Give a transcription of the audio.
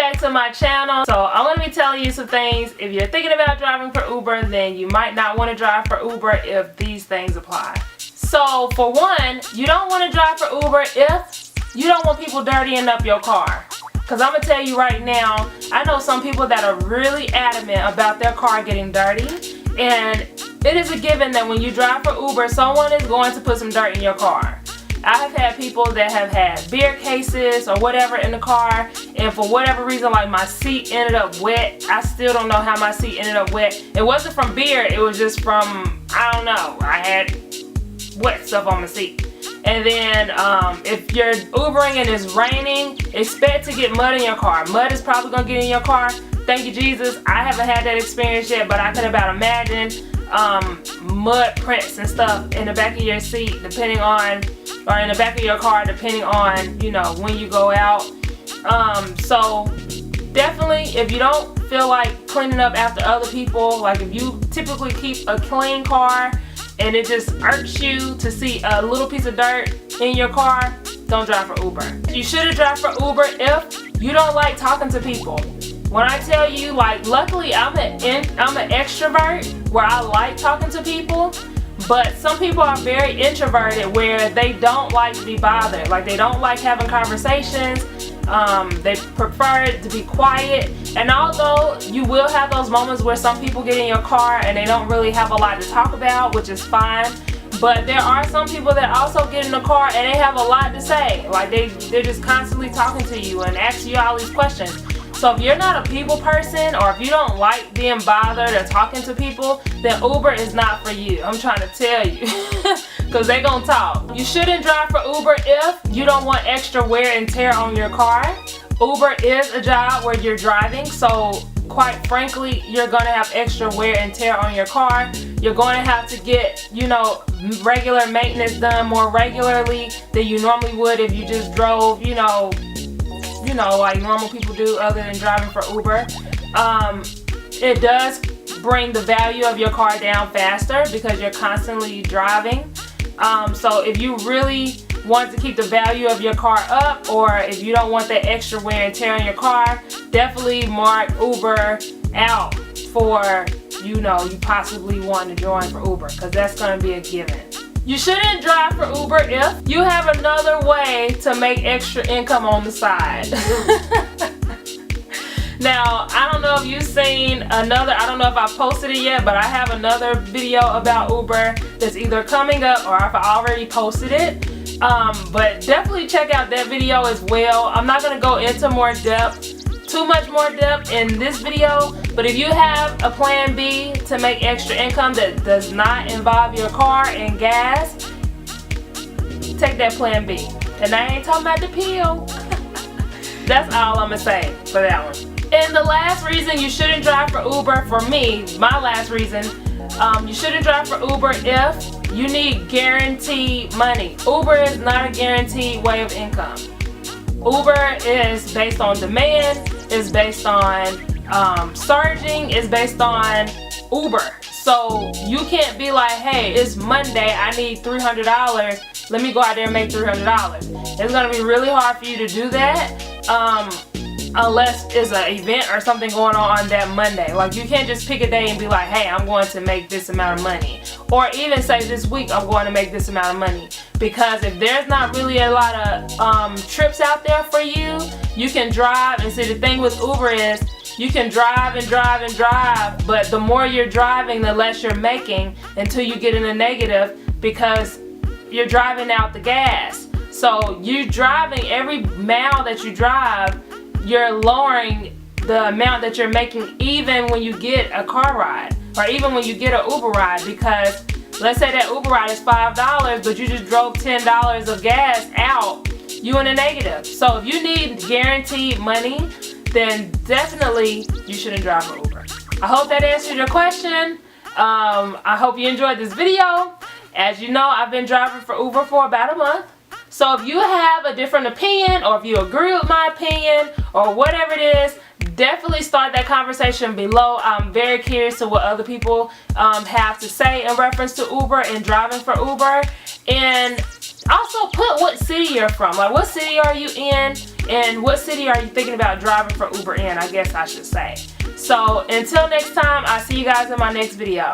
back to my channel. So I'm going to be telling you some things. If you're thinking about driving for Uber, then you might not want to drive for Uber if these things apply. So for one, you don't want to drive for Uber if you don't want people dirtying up your car. Because I'm going to tell you right now, I know some people that are really adamant about their car getting dirty. And it is a given that when you drive for Uber, someone is going to put some dirt in your car. I have had people that have had beer cases or whatever in the car, and for whatever reason, like, my seat ended up wet. I still don't know how my seat ended up wet. It wasn't from beer, it was just from, I don't know, I had wet stuff on my seat. And then if you're Ubering and it's raining, expect to get mud in your car. Mud is probably going to get in your car. Thank you, Jesus. I haven't had that experience yet, but I could about imagine mud prints and stuff in the back of your seat, depending on, or in the back of your car, depending on, you know, when you go out. So definitely, if you don't feel like cleaning up after other people, like if you typically keep a clean car and it just irks you to see a little piece of dirt in your car, don't drive for Uber. You shouldn't drive for Uber if you don't like talking to people. When I tell you, like, luckily I'm an extrovert where I like talking to people, but some people are very introverted where they don't like to be bothered. Like, they don't like having conversations. They prefer it to be quiet. And although you will have those moments where some people get in your car and they don't really have a lot to talk about, which is fine, but there are some people that also get in the car and they have a lot to say. Like, they're just constantly talking to you and asking you all these questions. So if you're not a people person, or if you don't like being bothered or talking to people, then Uber is not for you. I'm trying to tell you. Because they're going to talk. You shouldn't drive for Uber if you don't want extra wear and tear on your car. Uber is a job where you're driving, so quite frankly, you're going to have extra wear and tear on your car. You're going to have to get, you know, regular maintenance done more regularly than you normally would if you just drove, you know, like normal people do other than driving for Uber. It does bring the value of your car down faster because you're constantly driving. So if you really want to keep the value of your car up, or if you don't want that extra wear and tear on your car, definitely mark Uber out for, you know, you possibly want to join for Uber, because that's going to be a given. You shouldn't drive for Uber if you have another way to make extra income on the side. Now, I don't know if you've seen another, I don't know if I posted it yet, but I have another video about Uber that's either coming up or if I already posted it. But definitely check out that video as well. I'm not going to go into too much more depth in this video, but if you have a plan B to make extra income that does not involve your car and gas, take that plan B. And I ain't talking about the pill. That's all I'm gonna say for that one. And the last reason you shouldn't drive for Uber, for me, my last reason, you shouldn't drive for Uber if you need guaranteed money. Uber is not a guaranteed way of income. Uber is based on demand, is based on surging, is based on Uber. So you can't be like, hey, it's Monday, I need $300, let me go out there and make $300. It's gonna be really hard for you to do that unless it's an event or something going on that Monday. Like, you can't just pick a day and be like, hey, I'm going to make this amount of money. Or even say this week I'm going to make this amount of money. Because if there's not really a lot of trips out there for you, you can drive. And see, the thing with Uber is you can drive and drive and drive, but the more you're driving, the less you're making until you get in a negative, because you're driving out the gas. So you driving, every mile that you drive, you're lowering the amount that you're making even when you get a car ride, or even when you get an Uber ride, because let's say that Uber ride is $5, but you just drove $10 of gas out, you in a negative. So if you need guaranteed money, then definitely you shouldn't drive for Uber. I hope that answered your question. I hope you enjoyed this video. As you know, I've been driving for Uber for about a month. So if you have a different opinion, or if you agree with my opinion, or whatever it is, definitely start that conversation below. I'm very curious to what other people have to say in reference to Uber and driving for Uber. And also put what city you're from. Like, what city are you in? And what city are you thinking about driving for Uber in, I guess I should say. So until next time, I'll see you guys in my next video.